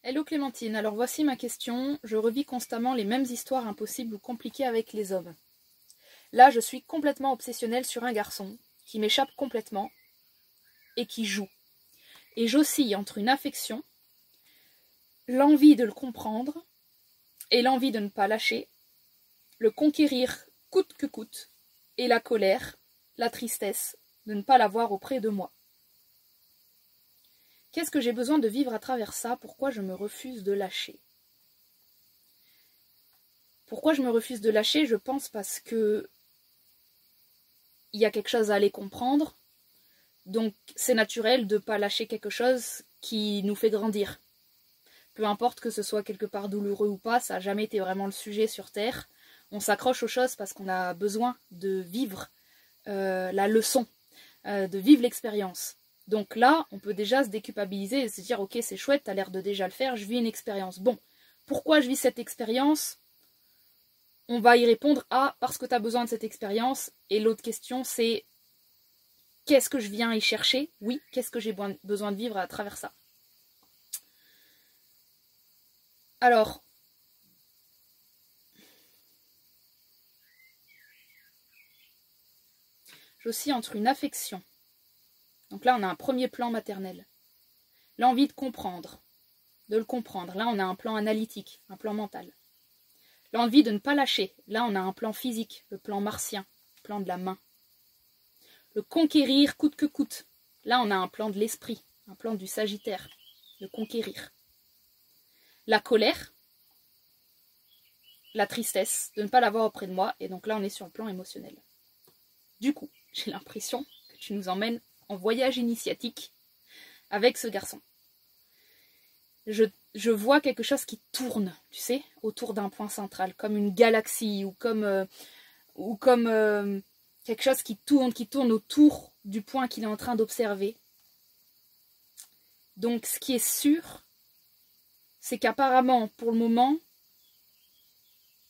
Hello Clémentine, alors voici ma question. Je revis constamment les mêmes histoires impossibles ou compliquées avec les hommes. Là, je suis complètement obsessionnelle sur un garçon qui m'échappe complètement et qui joue. Et j'oscille entre une affection, l'envie de le comprendre et l'envie de ne pas lâcher, le conquérir coûte que coûte, et la colère, la tristesse de ne pas l'avoir auprès de moi. Qu'est-ce que j'ai besoin de vivre à travers ça? Pourquoi je me refuse de lâcher? Pourquoi je me refuse de lâcher? Je pense parce que il y a quelque chose à aller comprendre, donc c'est naturel de ne pas lâcher quelque chose qui nous fait grandir. Peu importe que ce soit quelque part douloureux ou pas, ça n'a jamais été vraiment le sujet sur Terre. On s'accroche aux choses parce qu'on a besoin de vivre la leçon, de vivre l'expérience. Donc là, on peut déjà se déculpabiliser et se dire « Ok, c'est chouette, t'as l'air de déjà le faire, je vis une expérience. » Bon, pourquoi je vis cette expérience? On va y répondre « Ah, parce que t'as besoin de cette expérience. » Et l'autre question, c'est « Qu'est-ce que je viens y chercher? » Oui, qu'est-ce que j'ai besoin de vivre à travers ça? Alors, j'oscille entre une affection. Donc là, on a un premier plan maternel. L'envie de comprendre, de le comprendre. Là, on a un plan analytique, un plan mental. L'envie de ne pas lâcher. Là, on a un plan physique, le plan martien, le plan de la main. Le conquérir coûte que coûte. Là, on a un plan de l'esprit, un plan du Sagittaire, le conquérir. La colère, la tristesse de ne pas l'avoir auprès de moi. Et donc là, on est sur le plan émotionnel. Du coup, j'ai l'impression que tu nous emmènes en voyage initiatique avec ce garçon. Je vois quelque chose qui tourne, tu sais, autour d'un point central, comme une galaxie ou comme quelque chose qui tourne autour du point qu'il est en train d'observer. Donc ce qui est sûr, c'est qu'apparemment, pour le moment,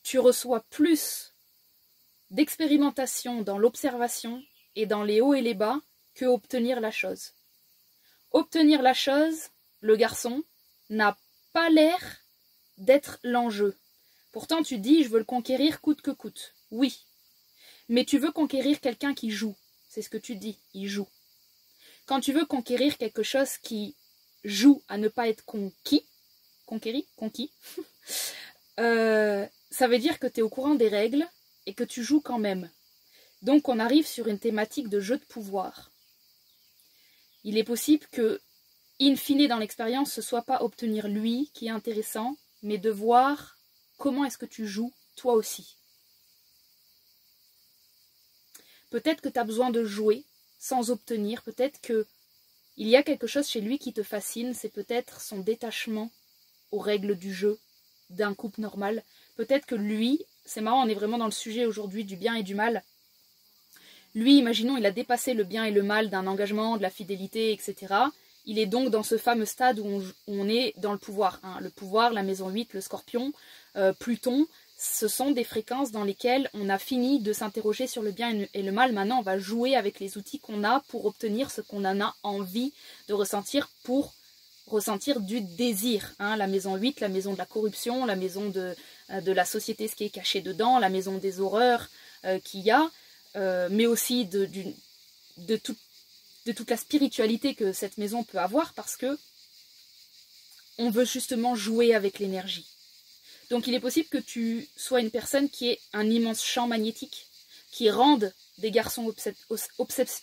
tu reçois plus d'expérimentation dans l'observation et dans les hauts et les bas que obtenir la chose. Obtenir la chose, le garçon, n'a pas l'air d'être l'enjeu. Pourtant, tu dis, je veux le conquérir coûte que coûte. Oui, mais tu veux conquérir quelqu'un qui joue. C'est ce que tu dis, il joue. Quand tu veux conquérir quelque chose qui joue à ne pas être conquis, ça veut dire que tu es au courant des règles et que tu joues quand même. Donc on arrive sur une thématique de jeu de pouvoir. Il est possible que, in fine dans l'expérience, ce ne soit pas obtenir lui qui est intéressant, mais de voir comment est-ce que tu joues toi aussi. Peut-être que tu as besoin de jouer sans obtenir, peut-être qu'il y a quelque chose chez lui qui te fascine, c'est peut-être son détachement aux règles du jeu d'un couple normal. Peut-être que lui, c'est marrant, on est vraiment dans le sujet aujourd'hui du bien et du mal. Lui, imaginons, il a dépassé le bien et le mal d'un engagement, de la fidélité, etc. Il est donc dans ce fameux stade où on est dans le pouvoir. Hein. Le pouvoir, la maison 8, le scorpion, Pluton, ce sont des fréquences dans lesquelles on a fini de s'interroger sur le bien et le mal. Maintenant, on va jouer avec les outils qu'on a pour obtenir ce qu'on en a envie de ressentir pour ressentir du désir. Hein. La maison 8, la maison de la corruption, la maison de la société, ce qui est caché dedans, la maison des horreurs qu'il y a, mais aussi de toute la spiritualité que cette maison peut avoir, parce que on veut justement jouer avec l'énergie. Donc il est possible que tu sois une personne qui ait un immense champ magnétique, qui rende des garçons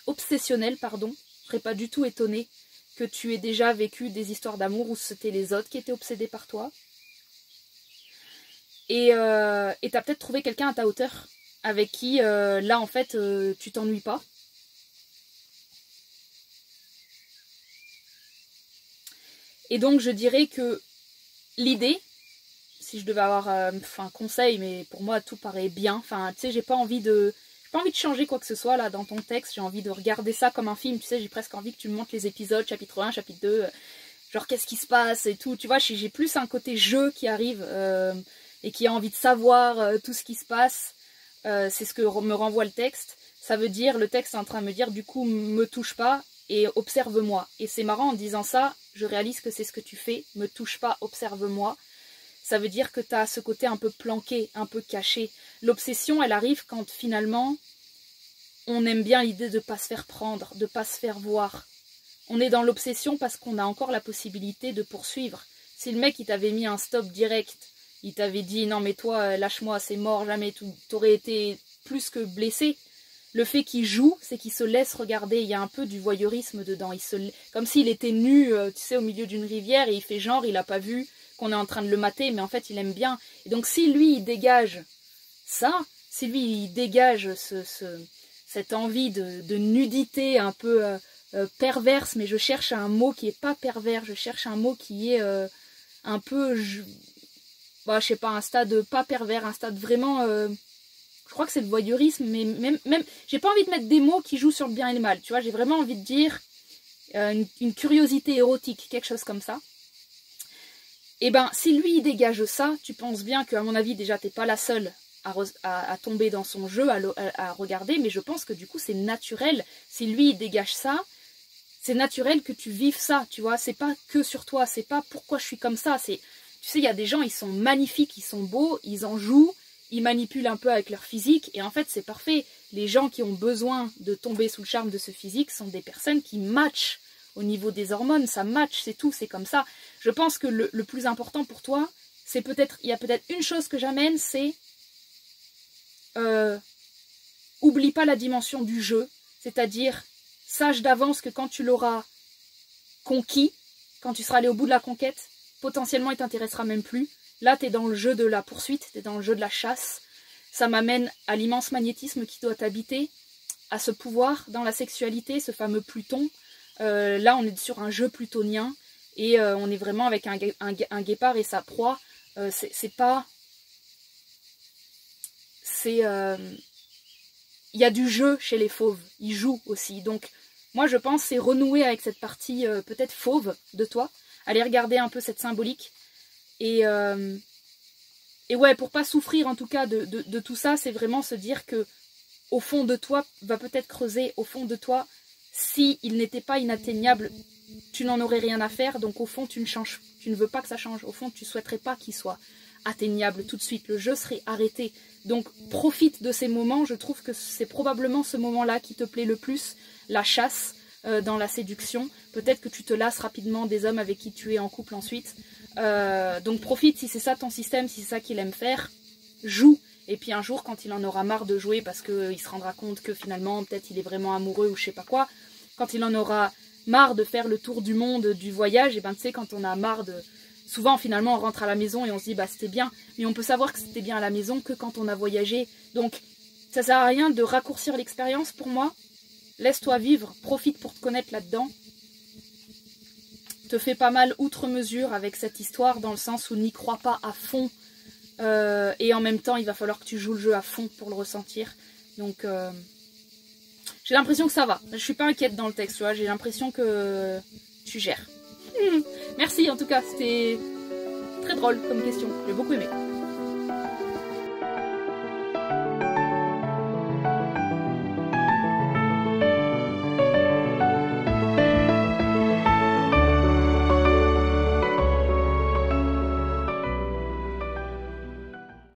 obsessionnels, pardon. Je ne serais pas du tout étonnée que tu aies déjà vécu des histoires d'amour où c'était les autres qui étaient obsédés par toi. Et tu as peut-être trouvé quelqu'un à ta hauteur, avec qui, là, en fait, tu t'ennuies pas. Et donc, je dirais que l'idée, si je devais avoir un conseil, mais pour moi, tout paraît bien. Enfin, tu sais, j'ai pas envie de changer quoi que ce soit, là, dans ton texte. J'ai envie de regarder ça comme un film. Tu sais, j'ai presque envie que tu me montres les épisodes, chapitre 1, chapitre 2, genre, qu'est-ce qui se passe et tout. Tu vois, j'ai plus un côté jeu qui arrive et qui a envie de savoir tout ce qui se passe. C'est ce que me renvoie le texte. Ça veut dire, le texte est en train de me dire, du coup, me touche pas et observe-moi. Et c'est marrant, en disant ça, je réalise que c'est ce que tu fais, me touche pas, observe-moi. Ça veut dire que tu as ce côté un peu planqué, un peu caché. L'obsession, elle arrive quand finalement, on aime bien l'idée de ne pas se faire prendre, de ne pas se faire voir. On est dans l'obsession parce qu'on a encore la possibilité de poursuivre. Si le mec, il t'avait mis un stop direct, il t'avait dit « Non mais toi, lâche-moi, c'est mort, jamais, t'aurais été plus que blessé ». Le fait qu'il joue, c'est qu'il se laisse regarder. Il y a un peu du voyeurisme dedans. Comme s'il était nu, tu sais, au milieu d'une rivière et il fait genre, il n'a pas vu qu'on est en train de le mater, mais en fait, il aime bien. Et donc, si lui, il dégage ça, si lui, il dégage cette envie de nudité un peu perverse, mais je cherche un mot qui n'est pas pervers, je cherche un mot qui est un peu, je sais pas, un stade pas pervers, un stade vraiment... je crois que c'est le voyeurisme, mais même j'ai pas envie de mettre des mots qui jouent sur le bien et le mal, tu vois, j'ai vraiment envie de dire une curiosité érotique, quelque chose comme ça. Et ben, si lui il dégage ça, tu penses bien qu'à mon avis, déjà, t'es pas la seule à tomber dans son jeu, à regarder, mais je pense que du coup, c'est naturel. Si lui il dégage ça, c'est naturel que tu vives ça, tu vois, c'est pas que sur toi, c'est pas pourquoi je suis comme ça, c'est, tu sais, il y a des gens, ils sont magnifiques, ils sont beaux, ils en jouent, ils manipulent un peu avec leur physique, et en fait, c'est parfait. Les gens qui ont besoin de tomber sous le charme de ce physique sont des personnes qui matchent au niveau des hormones, ça match, c'est tout, c'est comme ça. Je pense que le plus important pour toi, c'est peut-être, il y a peut-être une chose que j'amène, c'est oublie pas la dimension du jeu, c'est-à-dire sache d'avance que quand tu l'auras conquis, quand tu seras allé au bout de la conquête, potentiellement il t'intéressera même plus. Là, tu es dans le jeu de la poursuite, tu es dans le jeu de la chasse. Ça m'amène à l'immense magnétisme qui doit t'habiter, à ce pouvoir dans la sexualité, ce fameux Pluton. Là, on est sur un jeu plutonien et on est vraiment avec un guépard et sa proie. C'est pas... C'est... il y a du jeu chez les fauves, ils jouent aussi. Donc, moi, je pense c'est renouer avec cette partie peut-être fauve de toi. Aller regarder un peu cette symbolique. Et ouais, pour pas souffrir en tout cas de tout ça, c'est vraiment se dire que au fond de toi, va peut-être creuser au fond de toi, si il n'était pas inatteignable, tu n'en aurais rien à faire, donc au fond tu ne veux pas que ça change, au fond tu souhaiterais pas qu'il soit atteignable tout de suite, le jeu serait arrêté. Donc profite de ces moments, je trouve que c'est probablement ce moment-là qui te plaît le plus, la chasse dans la séduction. Peut-être que tu te lasses rapidement des hommes avec qui tu es en couple ensuite. Donc profite, si c'est ça ton système, si c'est ça qu'il aime faire, joue. Et puis un jour, quand il en aura marre de jouer parce qu'il se rendra compte que finalement, peut-être il est vraiment amoureux ou je sais pas quoi, quand il en aura marre de faire le tour du monde, du voyage, et ben tu sais, quand on a marre de... Souvent, finalement, on rentre à la maison et on se dit, bah c'était bien. Mais on peut savoir que c'était bien à la maison que quand on a voyagé. Donc, ça sert à rien de raccourcir l'expérience pour moi. Laisse-toi vivre, profite pour te connaître là-dedans. Te fais pas mal outre mesure avec cette histoire, dans le sens où n'y crois pas à fond. Et en même temps, il va falloir que tu joues le jeu à fond pour le ressentir. Donc, j'ai l'impression que ça va. Je suis pas inquiète dans le texte, tu vois. J'ai l'impression que tu gères. Merci en tout cas, c'était très drôle comme question. J'ai beaucoup aimé.